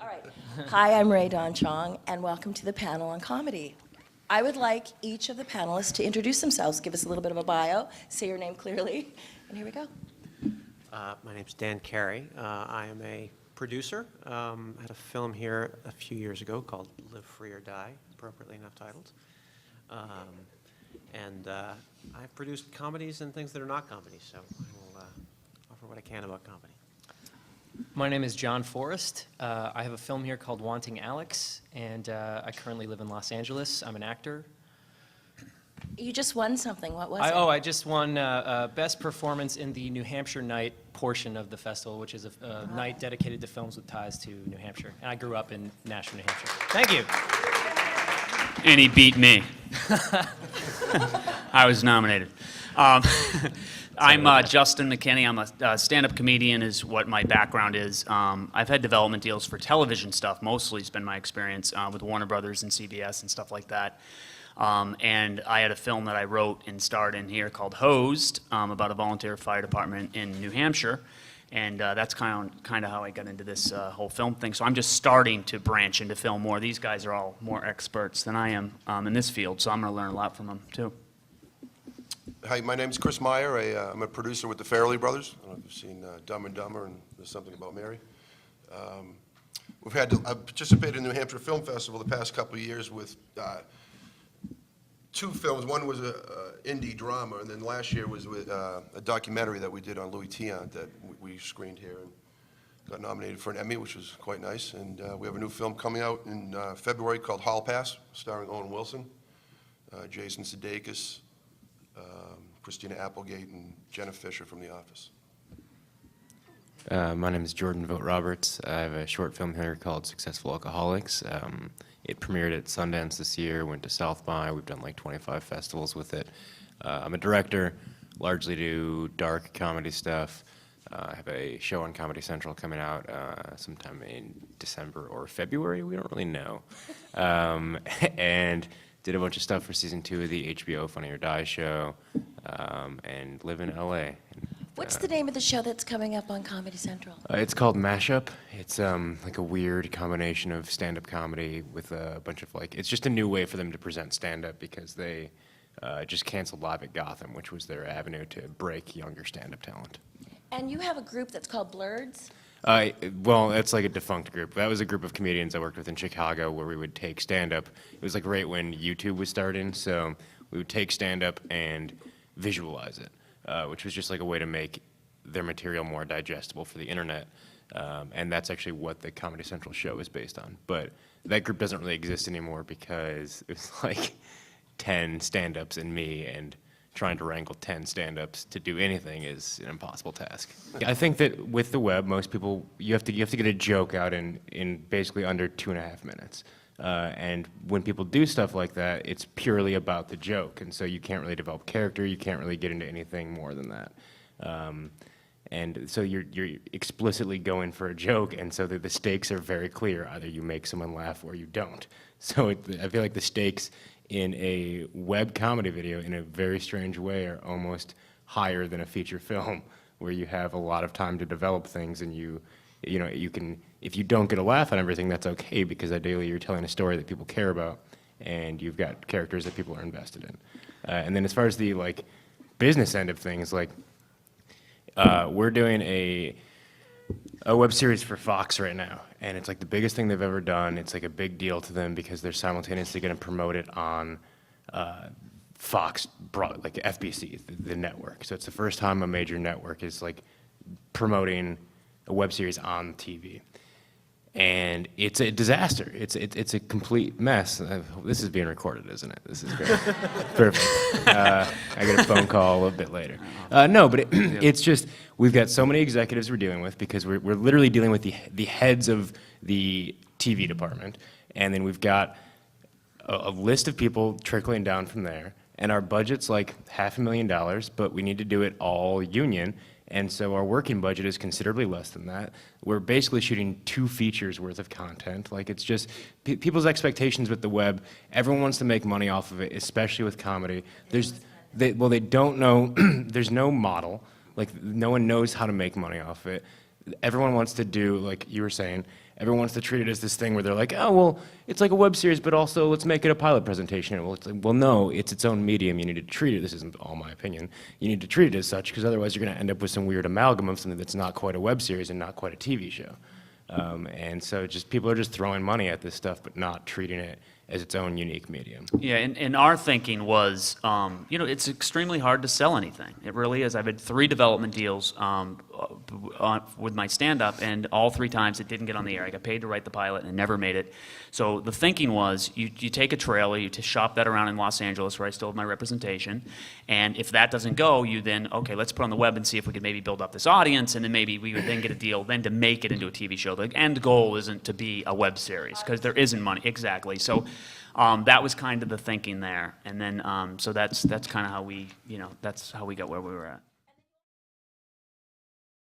All right. Hi, I'm Ray Don Chong, and welcome to the panel on comedy. I would like each of the panelists to introduce themselves, give us a little bit of a bio, say your name clearly, and here we go. My name's Dan Carey. I am a producer. I had a film here a few years ago called Live Free or Die, appropriately enough titled. I've produced comedies and things that are not comedies, so I will offer what I can about comedy. My name is John Forrest. I have a film here called Wanting Alex, and I currently live in Los Angeles. I'm an actor. You just won something. What was it? I just won Best Performance in the New Hampshire Night portion of the festival, which is a night dedicated to films with ties to New Hampshire. And I grew up in Nashua, New Hampshire. Thank you. And he beat me. I was nominated. I'm Justin McKinney. I'm a stand-up comedian is what my background is. I've had development deals for television stuff. Mostly has been my experience with Warner Brothers and CBS and stuff like that. And I had a film that I wrote and starred in here called Hosed, about a volunteer fire department in New Hampshire. And that's kind of how I got into this whole film thing. So I'm just starting to branch into film more. These guys are all more experts than I am in this field, so I'm going to learn a lot from them, too. Hi, my name's Chris Meyer. I'm a producer with the Farrelly Brothers. I don't know if you've seen Dumb and Dumber and There's Something About Mary. I've participated in the New Hampshire Film Festival the past couple of years with two films. One was an indie drama, and then last year was with a documentary that we did on Louis Tiant that we screened here and got nominated for an Emmy, which was quite nice. And we have a new film coming out in February called Hall Pass, starring Owen Wilson, Jason Sudeikis, Christina Applegate, and Jenna Fisher from The Office. My name is Jordan Vogt Roberts. I have a short film here called Successful Alcoholics. It premiered at Sundance this year, went to South by. We've done like 25 festivals with it. I'm a director, largely do dark comedy stuff. I have a show on Comedy Central coming out sometime in December or February, we don't really know. And did a bunch of stuff for season 2 of the HBO Funny or Die show, and live in LA. What's the name of the show that's coming up on Comedy Central? It's called Mashup. It's like a weird combination of stand-up comedy with a bunch of it's just a new way for them to present stand-up because they just canceled Live at Gotham, which was their avenue to break younger stand-up talent. And you have a group that's called Blurds? Well, it's like a defunct group. That was a group of comedians I worked with in Chicago where we would take stand-up. It was like right when YouTube was starting, so we would take stand-up and visualize it, which was just like a way to make their material more digestible for the internet. And that's actually what the Comedy Central show is based on. But that group doesn't really exist anymore because it was like 10 stand-ups and me, and trying to wrangle 10 stand-ups to do anything is an impossible task. I think that with the web, most people, you have to get a joke out in basically under 2.5 minutes. And when people do stuff like that, it's purely about the joke, and so you can't really develop character, you can't really get into anything more than that. And so you're explicitly going for a joke, and so the stakes are very clear. Either you make someone laugh or you don't. So I feel like the stakes in a web comedy video, in a very strange way, are almost higher than a feature film, where you have a lot of time to develop things, and you can, if you don't get a laugh on everything, that's okay, because ideally you're telling a story that people care about, and you've got characters that people are invested in. And then as far as the business end of things, we're doing a web series for Fox right now, and it's like the biggest thing they've ever done. It's like a big deal to them because they're simultaneously going to promote it on Fox, FBC, the network. So it's the first time a major network is promoting a web series on TV, and it's a disaster. It's a complete mess. This is being recorded, isn't it? This is great. Perfect. I get a phone call a bit later. No, but it's just, we've got so many executives we're dealing with because we're literally dealing with the heads of the TV department, and then we've got a list of people trickling down from there, and our budget's like $500,000, but we need to do it all union. And so our working budget is considerably less than that. We're basically shooting 2 features worth of content. It's just people's expectations with the web. Everyone wants to make money off of it, especially with comedy. They don't know. There's no model. No one knows how to make money off of it. Everyone wants to do, like you were saying, everyone wants to treat it as this thing where they're like, oh, well, it's like a web series, but also let's make it a pilot presentation. Well, it's like, well, no, it's its own medium. You need to treat it, this isn't all my opinion, you need to treat it as such, because otherwise you're going to end up with some weird amalgam of something that's not quite a web series and not quite a TV show. And so just people are just throwing money at this stuff, but not treating it as its own unique medium. Yeah, and our thinking was, it's extremely hard to sell anything. It really is. I've had 3 development deals with my stand-up, and all 3 times it didn't get on the air. I got paid to write the pilot and it never made it. So the thinking was, you take a trailer, you shop that around in Los Angeles, where I still have my representation, and if that doesn't go, you then, okay, let's put it on the web and see if we could maybe build up this audience, and then maybe we would then get a deal then to make it into a TV show. The end goal isn't to be a web series, because there isn't money. Exactly. So that was kind of the thinking there, and then so that's kind of how we, that's how we got where we were at.